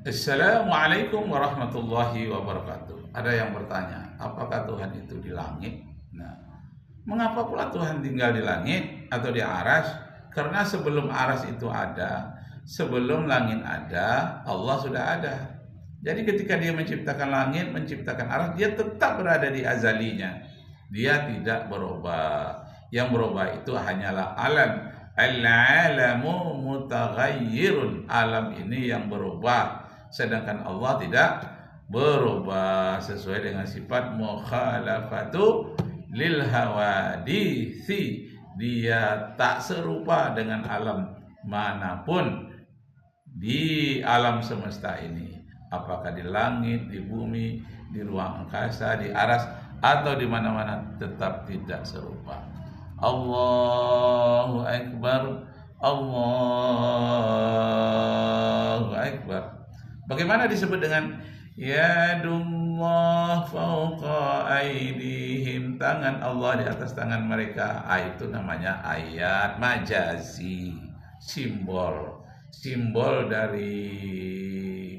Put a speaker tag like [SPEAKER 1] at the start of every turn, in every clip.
[SPEAKER 1] Assalamualaikum warahmatullahi wabarakatuh. Ada yang bertanya, apakah Tuhan itu di langit? Nah, mengapa pula Tuhan tinggal di langit atau di aras? Karena sebelum aras itu ada, sebelum langit ada, Allah sudah ada. Jadi ketika dia menciptakan langit, menciptakan aras, dia tetap berada di azalinya. Dia tidak berubah. Yang berubah itu hanyalah alam. Al-alamu mutaghayyirun. Alam ini yang berubah. Sedangkan Allah tidak berubah, sesuai dengan sifat mukhalafatu lil hawadisi. Dia tak serupa dengan alam manapun di alam semesta ini, apakah di langit, di bumi, di ruang angkasa, di aras, atau di mana-mana, tetap tidak serupa. Allahu Akbar, Allahu Akbar. Bagaimana disebut dengan yadullah fauqa aydihim, tangan Allah di atas tangan mereka? Itu namanya ayat majazi, simbol dari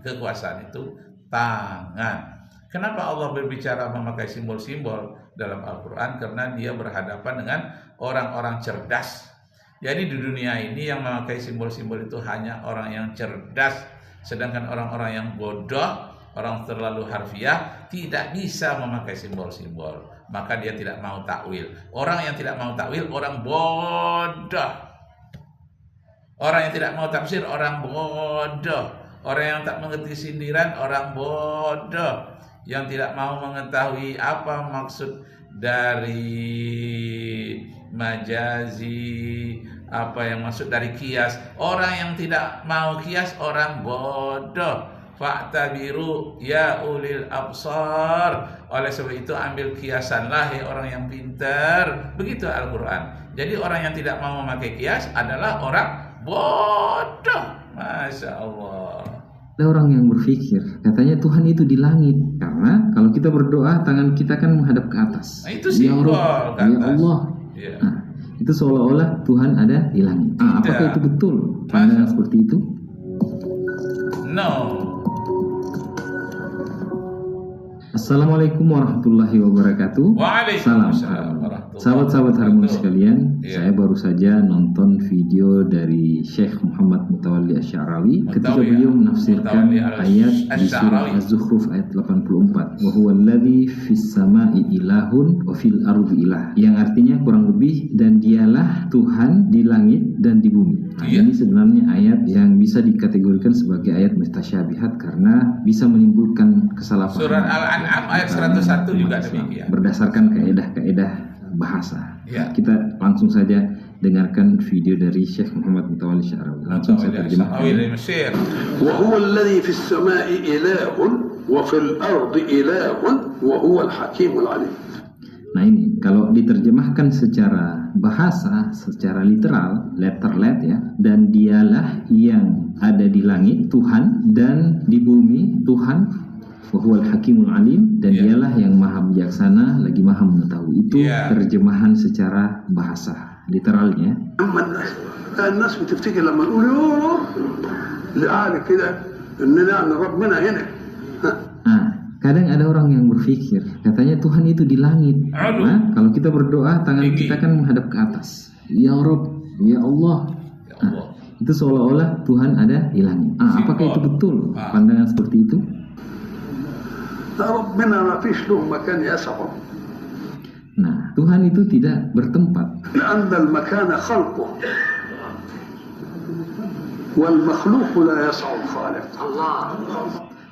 [SPEAKER 1] kekuasaan itu tangan. Kenapa Allah berbicara memakai simbol-simbol dalam Al-Quran? Karena dia berhadapan dengan orang-orang cerdas. Jadi di dunia ini yang memakai simbol-simbol itu hanya orang yang cerdas. Sedangkan orang-orang yang bodoh, orang terlalu harfiah, tidak bisa memakai simbol-simbol. Maka dia tidak mau takwil. Orang yang tidak mau takwil, orang bodoh. Orang yang tidak mau tafsir, orang bodoh. Orang yang tak mengerti sindiran, orang bodoh. Yang tidak mau mengetahui apa maksud dari majazi, apa yang maksud dari kias, orang yang tidak mau kias, orang bodoh. Fa'tabiru ya ulil absar. Oleh sebab itu ambil kiasanlah ya orang yang pintar. Begitu Al-Quran. Jadi orang yang tidak mau memakai kias adalah orang bodoh. Masya Allah.
[SPEAKER 2] Ada orang yang berpikir, katanya Tuhan itu di langit. Karena kalau kita berdoa, tangan kita kan menghadap ke atas.
[SPEAKER 1] Nah, itu simbol
[SPEAKER 2] ya Allah. Ya. Nah, itu seolah-olah Tuhan ada di langit. Apakah itu betul? Pandangan seperti itu?
[SPEAKER 1] No.
[SPEAKER 2] Assalamualaikum warahmatullahi wabarakatuh.
[SPEAKER 1] Waalaikumsalam warahmatullahi.
[SPEAKER 2] Sahabat-sahabat Harmoni sekalian, saya baru saja nonton video dari Syekh Muhammad Mutawalli Asy'arawi ketika beliau menafsirkan ayat di surah Az-Zukhruf ayat 84, wa huwa alladzi fis sama'i ilahun wa fil ardi ilah, yang artinya kurang lebih, dan dialah Tuhan di langit dan di bumi. Ini sebenarnya ayat yang bisa dikategorikan sebagai ayat mustasyabihat karena bisa menimbulkan kesalahpahaman.
[SPEAKER 1] Surah Al-An'am ayat 101 juga demikian.
[SPEAKER 2] Berdasarkan kaedah-kaedah bahasa. Kita langsung saja dengarkan video dari Syekh Muhammad Mutawalli Asy'arawi. Langsung saya terjemahkan.
[SPEAKER 3] Wa huwa alladhi fis sama'i ilahun wa fil ardi ilahun wa huwa al-hakimul 'alim.
[SPEAKER 2] Nah ini kalau diterjemahkan secara bahasa, secara literal, letter-let ya, dan dialah yang ada di langit Tuhan dan di bumi Tuhan, wa huwal hakimul alim, dan dialah yang maha bijaksana lagi maha mengetahui. Itu terjemahan secara bahasa literalnya.
[SPEAKER 3] الناس بتفتكر لما نقول يوه لعالي كده اننا ربنا هنا.
[SPEAKER 2] Kadang ada orang yang berpikir, katanya Tuhan itu di langit. Nah, kalau kita berdoa, tangan kita kan menghadap ke atas. Ya Rabb, ya Allah. Itu seolah-olah Tuhan ada di langit. Apakah itu betul? Pandangan seperti itu? Nah, Tuhan itu tidak bertempat.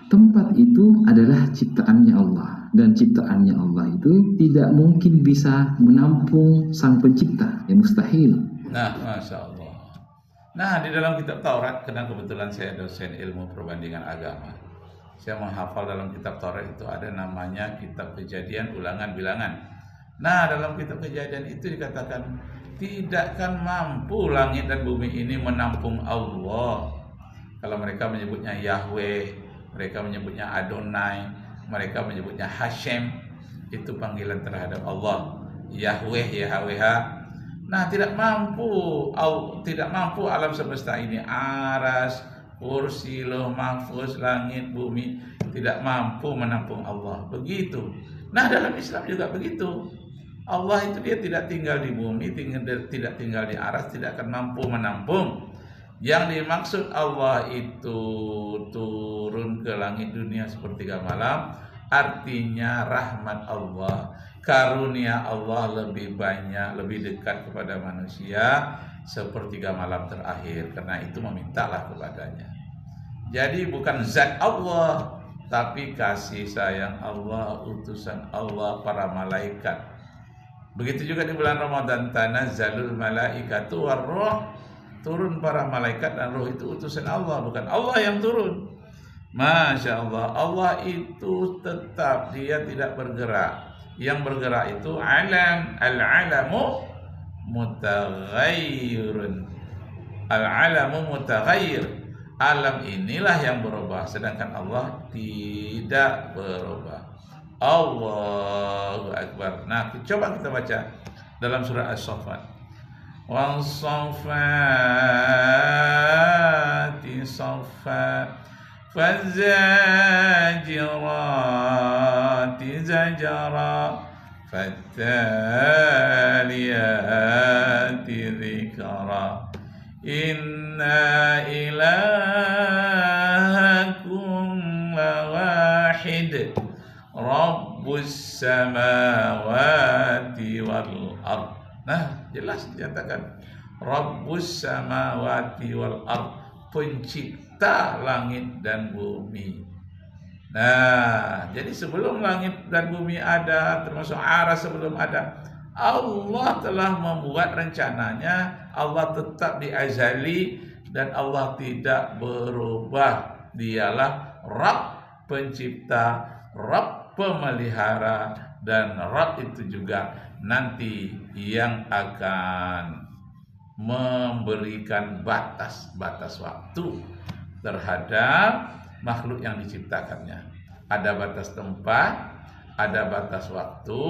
[SPEAKER 2] Tempat itu adalah ciptaannya Allah, dan ciptaannya Allah itu tidak mungkin bisa menampung sang pencipta, yang mustahil.
[SPEAKER 1] Nah, Masya Allah. Nah, di dalam kitab Taurat, karena kebetulan saya dosen ilmu perbandingan agama, saya menghafal dalam kitab Taurat itu ada namanya kitab Kejadian Ulangan Bilangan. Nah, dalam kitab Kejadian itu dikatakan tidakkan mampu langit dan bumi ini menampung Allah. Kalau mereka menyebutnya Yahweh, mereka menyebutnya Adonai, mereka menyebutnya Hashem, itu panggilan terhadap Allah. Yahweh, YHWH. Nah, tidak mampu alam semesta ini, aras, kursi, lauh mahfuz, langit, bumi tidak mampu menampung Allah. Begitu. Nah, dalam Islam juga begitu. Allah itu dia tidak tinggal di bumi, tidak tinggal di aras, tidak akan mampu menampung. Yang dimaksud Allah itu turun ke langit dunia sepertiga malam, artinya rahmat Allah, karunia Allah lebih banyak, lebih dekat kepada manusia sepertiga malam terakhir. Karena itu memintalah kepadanya. Jadi bukan zat Allah, tapi kasih sayang Allah, utusan Allah, para malaikat. Begitu juga di bulan Ramadan, tanazzalul malaikatu warruh, turun para malaikat dan roh itu utusan Allah, bukan Allah yang turun. Masya Allah, Allah itu tetap, dia tidak bergerak. Yang bergerak itu alam, al-alamu mutaghayyirun, al-alamu mutaghayyir. Alam inilah yang berubah, sedangkan Allah tidak berubah. Allahu Akbar. Nah, coba kita baca dalam surah As-Saffat. Wassafati saffa fazzajirati zajara fattaliyati dzikra inna ilahakum lawahid rabbus samawati wal ard. Nah, jelas dinyatakan Rabbus samawati wal ard, pencipta langit dan bumi. Nah, jadi sebelum langit dan bumi ada, termasuk aras sebelum ada, Allah telah membuat rencananya. Allah tetap di azali dan Allah tidak berubah. Dialah Rabb pencipta, Rabb pemelihara, dan Rabb itu juga nanti yang akan memberikan batas-batas waktu terhadap makhluk yang diciptakannya. Ada batas tempat, ada batas waktu,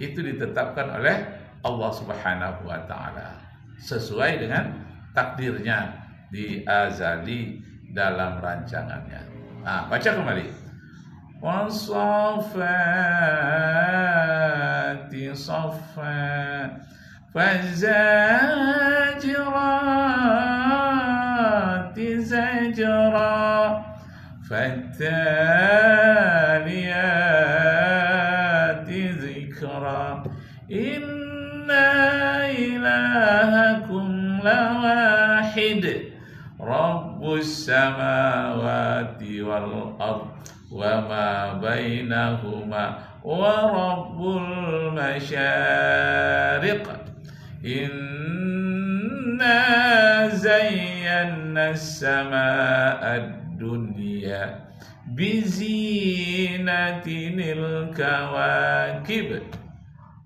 [SPEAKER 1] itu ditetapkan oleh Allah Subhanahu wa taala sesuai dengan takdirnya di azali dalam rancangannya. Nah, baca kembali. Wassafati saffa fazzajirati zajra fattaliyati dzikra inna ilahakum lawahid rabbus samawati wal ard wa ma bainahuma wa rabbul masyariq inna zayyana as-samaa'a ad-dunya bizinatinil kawakib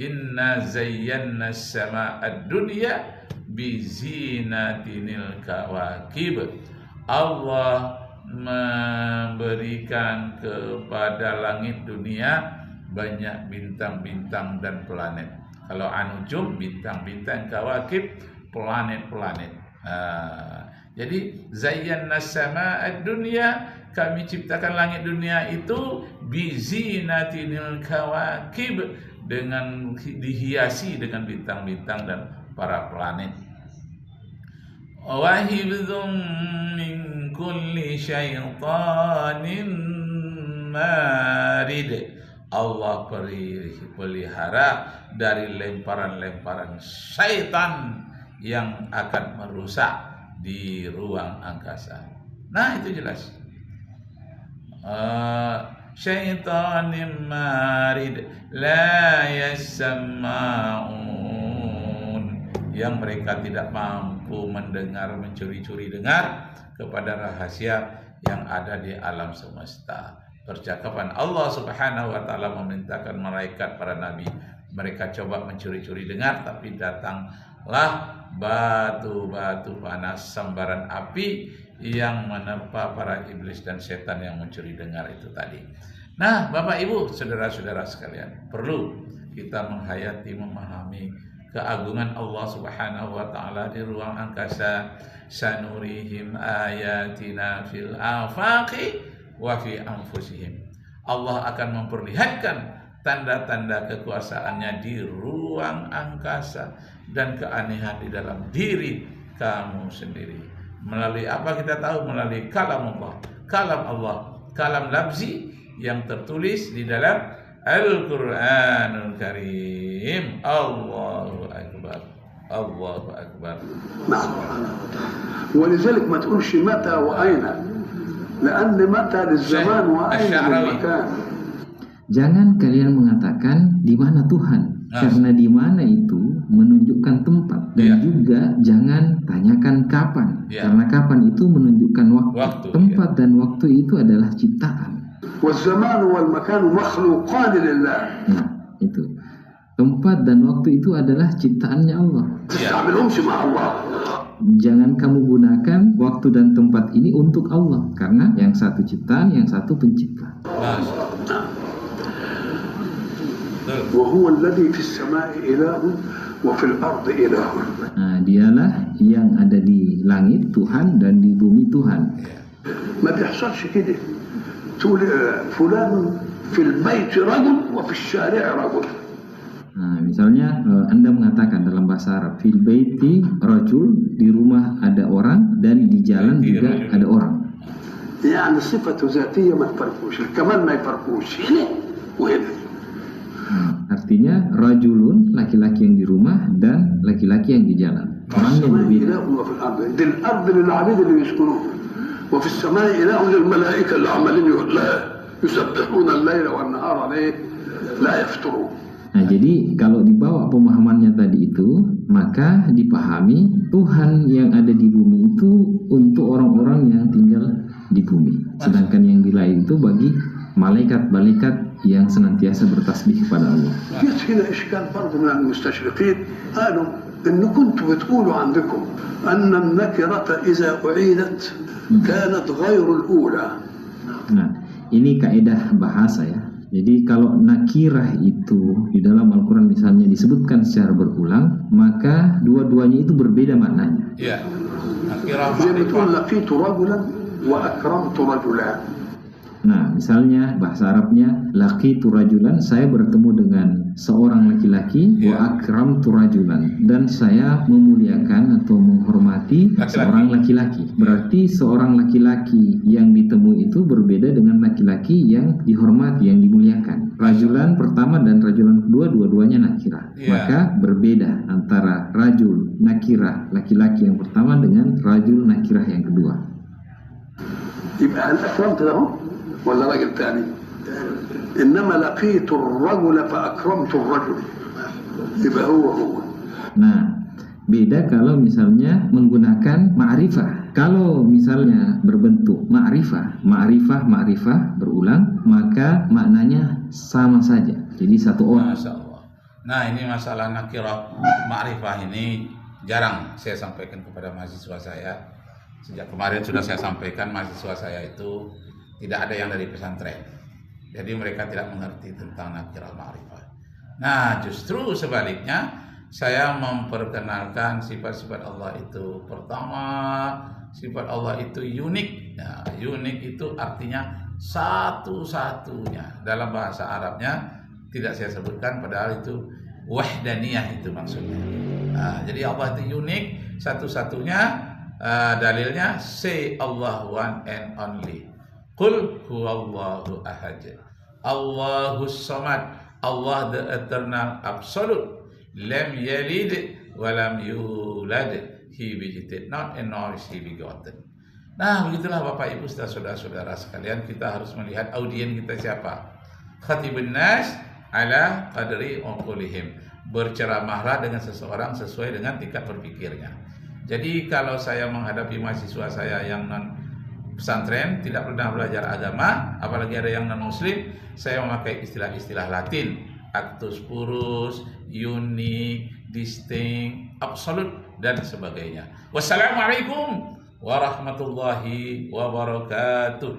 [SPEAKER 1] inna zayyana as-samaa'a ad-dunya bizinatinil kawakib. Allah memberikan kepada langit dunia banyak bintang-bintang dan planet. Kalau anujum, bintang-bintang, kawakib, planet-planet. Jadi zayyana as-samaa'a ad-dunya, kami ciptakan langit dunia itu bizinatinil kawakib, dengan dihiasi dengan bintang-bintang dan para planet. Wa hifdzum min kulli syaitanin marid. Allah pelihara dari lemparan-lemparan syaitan yang akan merusak di ruang angkasa. Nah, itu jelas. Syaitanin marid la yasma'un, yang mereka tidak mampu mendengar, mencuri-curi dengar kepada rahasia yang ada di alam semesta. Percakapan Allah Subhanahu wa taala memerintahkan malaikat para nabi, mereka coba mencuri-curi dengar, tapi datanglah batu-batu panas, sambaran api yang menerpa para iblis dan setan yang mencuri dengar itu tadi. Nah, Bapak Ibu, saudara-saudara sekalian, perlu kita menghayati, memahami keagungan Allah Subhanahu wa taala di ruang angkasa. Sanurihim ayatina fil afaqi wa fi anfusihim. Allah akan memperlihatkan tanda-tanda kekuasaannya di ruang angkasa dan keanehan di dalam diri kamu sendiri. Melalui apa kita tahu? Melalui kalam Allah. Kalam Allah, kalam lafzi yang tertulis di dalam Al-Quranul Karim. Allahu Akbar. Allahu Akbar.
[SPEAKER 3] ولذلك ما تقولش متى وأين لأن متى للزمان وأين للمكان.
[SPEAKER 2] Jangan kalian mengatakan di mana Tuhan, karena di mana itu menunjukkan tempat, dan juga jangan tanyakan kapan, karena kapan itu menunjukkan waktu. Tempat dan waktu itu adalah ciptaan.
[SPEAKER 3] والزمان والمكان مخلوقان لله.
[SPEAKER 2] Nah, itu. Tempat dan waktu itu adalah ciptaannya Allah.
[SPEAKER 3] تستعملهمش مع الله.
[SPEAKER 2] Jangan kamu gunakan waktu dan tempat ini untuk Allah, karena yang satu ciptaan, yang satu pencipta.
[SPEAKER 3] وهو الذي في السماء إله وفي الأرض إله.
[SPEAKER 2] Nah, dialah yang ada di langit Tuhan dan di bumi Tuhan.
[SPEAKER 3] ما بيحصلش كده تقول فلان في البيت رجل وفي الشارع رجل.
[SPEAKER 2] Nah, misalnya Anda mengatakan dalam bahasa Arab, fil baiti rajul, di rumah ada orang dan di jalan juga ada orang.
[SPEAKER 3] يعني صفة ذاتية ما يفرقوش، الكمال ما يفرقوش هنا وهنا.
[SPEAKER 2] Artinya rajulun, laki-laki yang di rumah, dan laki-laki yang di jalan. Orang yang berbeda.
[SPEAKER 3] وفي الأرض دي الأرض للعبيد اللي يسكنوها وفي السماء إله للملائكة اللي عمالين يسبحون الليل والنهار عليه لا يفترون.
[SPEAKER 2] Nah, jadi kalau dibawa pemahamannya tadi itu, maka dipahami Tuhan yang ada di bumi itu untuk orang-orang yang tinggal di bumi. Sedangkan yang di lain itu bagi malaikat-malaikat yang senantiasa bertasbih kepada Allah.
[SPEAKER 3] هنا إشكال برضه من المستشرقين قالوا إن كنتم بتقولوا عندكم أن النكرة إذا أعيدت كانت غير الأولى.
[SPEAKER 2] Nah, ini kaidah bahasa ya. Jadi kalau nakirah itu di dalam Al-Quran misalnya disebutkan secara berulang, maka dua-duanya itu berbeda maknanya.
[SPEAKER 1] Iya. Nakirah
[SPEAKER 3] betul laqitu rajulan wa akramtu rajulan.
[SPEAKER 2] Nah, misalnya bahasa Arabnya laqitu rajulan, saya bertemu dengan seorang laki-laki, wa akramtu rajulan, dan saya memuliakan atau menghormati seorang laki-laki. Berarti seorang laki-laki yang ditemui itu berbeda dengan laki-laki yang dihormati, yang dimuliakan. Rajulan pertama dan rajulan kedua dua-duanya nakirah. Maka berbeda antara rajul nakirah laki-laki yang pertama dengan rajul nakirah yang kedua.
[SPEAKER 3] يبقى هل أكرمت له ولا راجل تاني؟ إنما لقيت الرجل فأكرمت الرجل. يبقى هو.
[SPEAKER 2] Nah, beda kalau misalnya menggunakan ma'rifah. Kalau misalnya berbentuk ma'rifah berulang, maka maknanya sama saja. Jadi satu orang.
[SPEAKER 1] Masya Allah. Nah, ini masalah nakirah ma'rifah ini jarang saya sampaikan kepada mahasiswa saya. Sejak kemarin sudah saya sampaikan, mahasiswa saya itu tidak ada yang dari pesantren. Jadi mereka tidak mengerti tentang nakirah ma'rifah. Nah, justru sebaliknya, saya memperkenalkan sifat-sifat Allah itu. Pertama, sifat Allah itu unik. Nah, unik itu artinya satu-satunya. Dalam bahasa Arabnya tidak saya sebutkan, padahal itu wahdaniyah itu maksudnya. Nah, jadi Allah itu unik, satu-satunya. Dalilnya say Allah one and only. Qul huwallahu ahad. Allahus samad. Allah the eternal absolute. Lam yalid wa lam yulad. He begetted not and nor is he begotten. Nah, begitulah Bapak Ibu saudara-saudara sekalian, kita harus melihat audien kita siapa. Khatibun nas ala qadri uqulihim. Berceramahlah dengan seseorang sesuai dengan tingkat berpikirnya. Jadi kalau saya menghadapi mahasiswa saya yang non pesantren, tidak pernah belajar agama, apalagi ada yang non muslim, saya memakai istilah-istilah Latin, actus purus, unik, distinct, absolute, dan sebagainya. Wassalamualaikum warahmatullahi wabarakatuh.